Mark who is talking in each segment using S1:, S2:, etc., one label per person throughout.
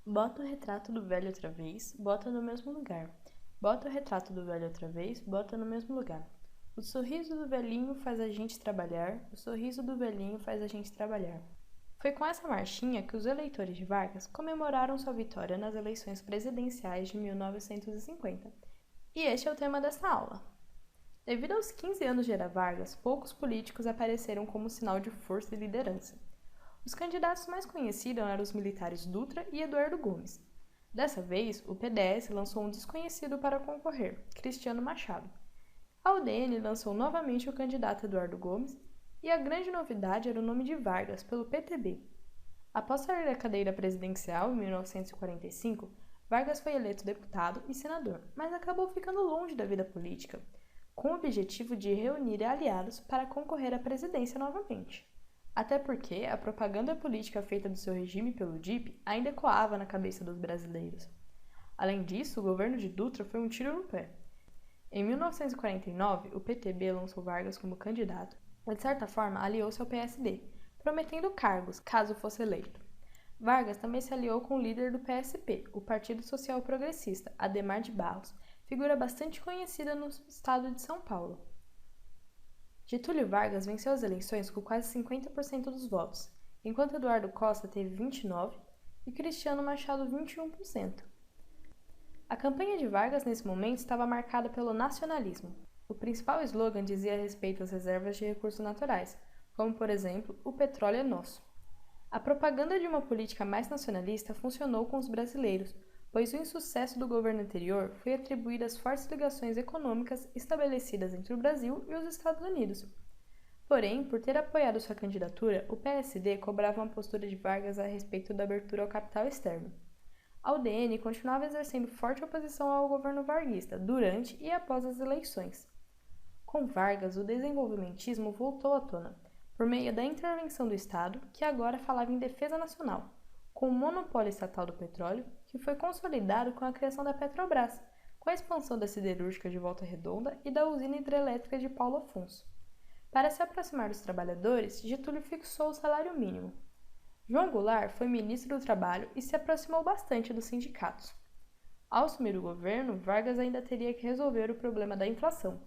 S1: Bota o retrato do velho outra vez, bota no mesmo lugar. Bota o retrato do velho outra vez, bota no mesmo lugar. O sorriso do velhinho faz a gente trabalhar, o sorriso do velhinho faz a gente trabalhar. Foi com essa marchinha que os eleitores de Vargas comemoraram sua vitória nas eleições presidenciais de 1950. E este é o tema desta aula. Devido aos 15 anos de Era Vargas, poucos políticos apareceram como sinal de força e liderança. Os candidatos mais conhecidos eram os militares Dutra e Eduardo Gomes. Dessa vez, o PDS lançou um desconhecido para concorrer, Cristiano Machado. A UDN lançou novamente o candidato Eduardo Gomes e a grande novidade era o nome de Vargas, pelo PTB. Após sair da cadeira presidencial em 1945, Vargas foi eleito deputado e senador, mas acabou ficando longe da vida política, com o objetivo de reunir aliados para concorrer à presidência novamente. Até porque a propaganda política feita do seu regime pelo DIP ainda ecoava na cabeça dos brasileiros. Além disso, o governo de Dutra foi um tiro no pé. Em 1949, o PTB lançou Vargas como candidato e, de certa forma, aliou-se ao PSD, prometendo cargos caso fosse eleito. Vargas também se aliou com o líder do PSP, o Partido Social Progressista, Adhemar de Barros, figura bastante conhecida no estado de São Paulo. Getúlio Vargas venceu as eleições com quase 50% dos votos, enquanto Eduardo Costa teve 29% e Cristiano Machado 21%. A campanha de Vargas nesse momento estava marcada pelo nacionalismo. O principal slogan dizia respeito às reservas de recursos naturais, como por exemplo, o petróleo é nosso. A propaganda de uma política mais nacionalista funcionou com os brasileiros, pois o insucesso do governo anterior foi atribuído às fortes ligações econômicas estabelecidas entre o Brasil e os Estados Unidos. Porém, por ter apoiado sua candidatura, o PSD cobrava uma postura de Vargas a respeito da abertura ao capital externo. A UDN continuava exercendo forte oposição ao governo varguista durante e após as eleições. Com Vargas, o desenvolvimentismo voltou à tona, por meio da intervenção do Estado, que agora falava em defesa nacional, com o monopólio estatal do petróleo, que foi consolidado com a criação da Petrobras, com a expansão da siderúrgica de Volta Redonda e da usina hidrelétrica de Paulo Afonso. Para se aproximar dos trabalhadores, Getúlio fixou o salário mínimo. João Goulart foi ministro do Trabalho e se aproximou bastante dos sindicatos. Ao assumir o governo, Vargas ainda teria que resolver o problema da inflação,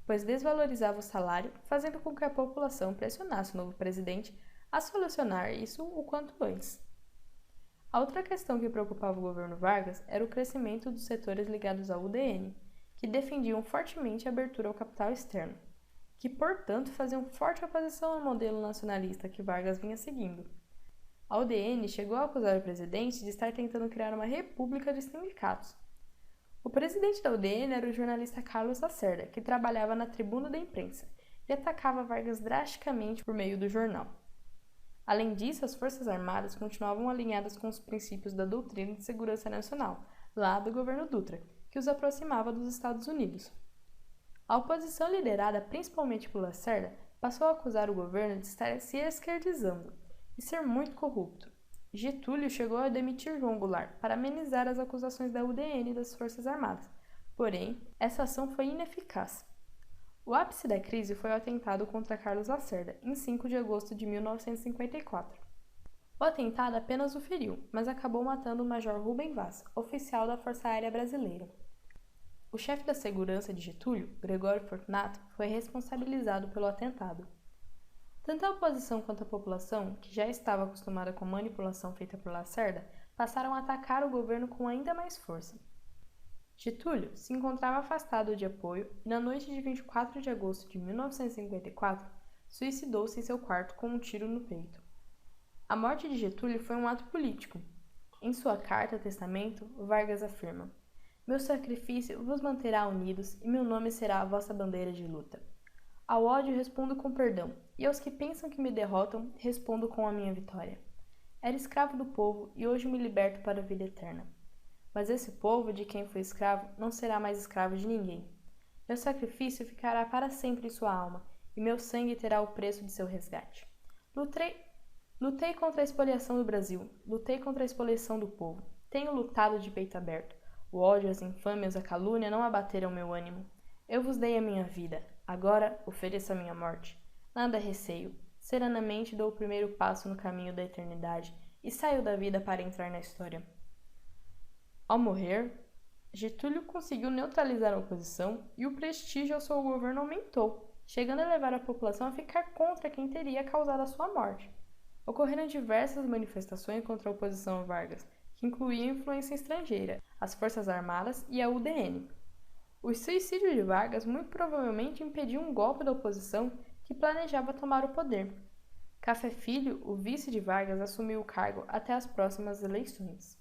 S1: pois desvalorizava o salário, fazendo com que a população pressionasse o novo presidente a solucionar isso o quanto antes. A outra questão que preocupava o governo Vargas era o crescimento dos setores ligados à UDN, que defendiam fortemente a abertura ao capital externo, que, portanto, faziam forte oposição ao modelo nacionalista que Vargas vinha seguindo. A UDN chegou a acusar o presidente de estar tentando criar uma república de sindicatos. O presidente da UDN era o jornalista Carlos Lacerda, que trabalhava na Tribuna da Imprensa e atacava Vargas drasticamente por meio do jornal. Além disso, as Forças Armadas continuavam alinhadas com os princípios da doutrina de segurança nacional, lá do governo Dutra, que os aproximava dos Estados Unidos. A oposição, liderada principalmente por Lacerda, passou a acusar o governo de estar se esquerdizando e ser muito corrupto. Getúlio chegou a demitir João Goulart para amenizar as acusações da UDN e das Forças Armadas, porém, essa ação foi ineficaz. O ápice da crise foi o atentado contra Carlos Lacerda, em 5 de agosto de 1954. O atentado apenas o feriu, mas acabou matando o Major Rubem Vaz, oficial da Força Aérea Brasileira. O chefe da segurança de Getúlio, Gregório Fortunato, foi responsabilizado pelo atentado. Tanto a oposição quanto a população, que já estava acostumada com a manipulação feita por Lacerda, passaram a atacar o governo com ainda mais força. Getúlio se encontrava afastado de apoio e, na noite de 24 de agosto de 1954, suicidou-se em seu quarto com um tiro no peito. A morte de Getúlio foi um ato político. Em sua carta-testamento, Vargas afirma: "Meu sacrifício vos manterá unidos e meu nome será a vossa bandeira de luta. Ao ódio respondo com perdão, e aos que pensam que me derrotam, respondo com a minha vitória. Era escravo do povo e hoje me liberto para a vida eterna. Mas esse povo de quem fui escravo não será mais escravo de ninguém. Meu sacrifício ficará para sempre em sua alma, e meu sangue terá o preço de seu resgate. Lutei contra a expoliação do Brasil, lutei contra a expoliação do povo. Tenho lutado de peito aberto. O ódio, as infâmias, a calúnia não abateram meu ânimo. Eu vos dei a minha vida, agora ofereço a minha morte. Nada receio, serenamente dou o primeiro passo no caminho da eternidade e saio da vida para entrar na história. Ao morrer, Getúlio conseguiu neutralizar a oposição e o prestígio ao seu governo aumentou, chegando a levar a população a ficar contra quem teria causado a sua morte. Ocorreram diversas manifestações contra a oposição a Vargas, que incluíam influência estrangeira, as Forças Armadas e a UDN. O suicídio de Vargas muito provavelmente impediu um golpe da oposição que planejava tomar o poder. Café Filho, o vice de Vargas, assumiu o cargo até as próximas eleições.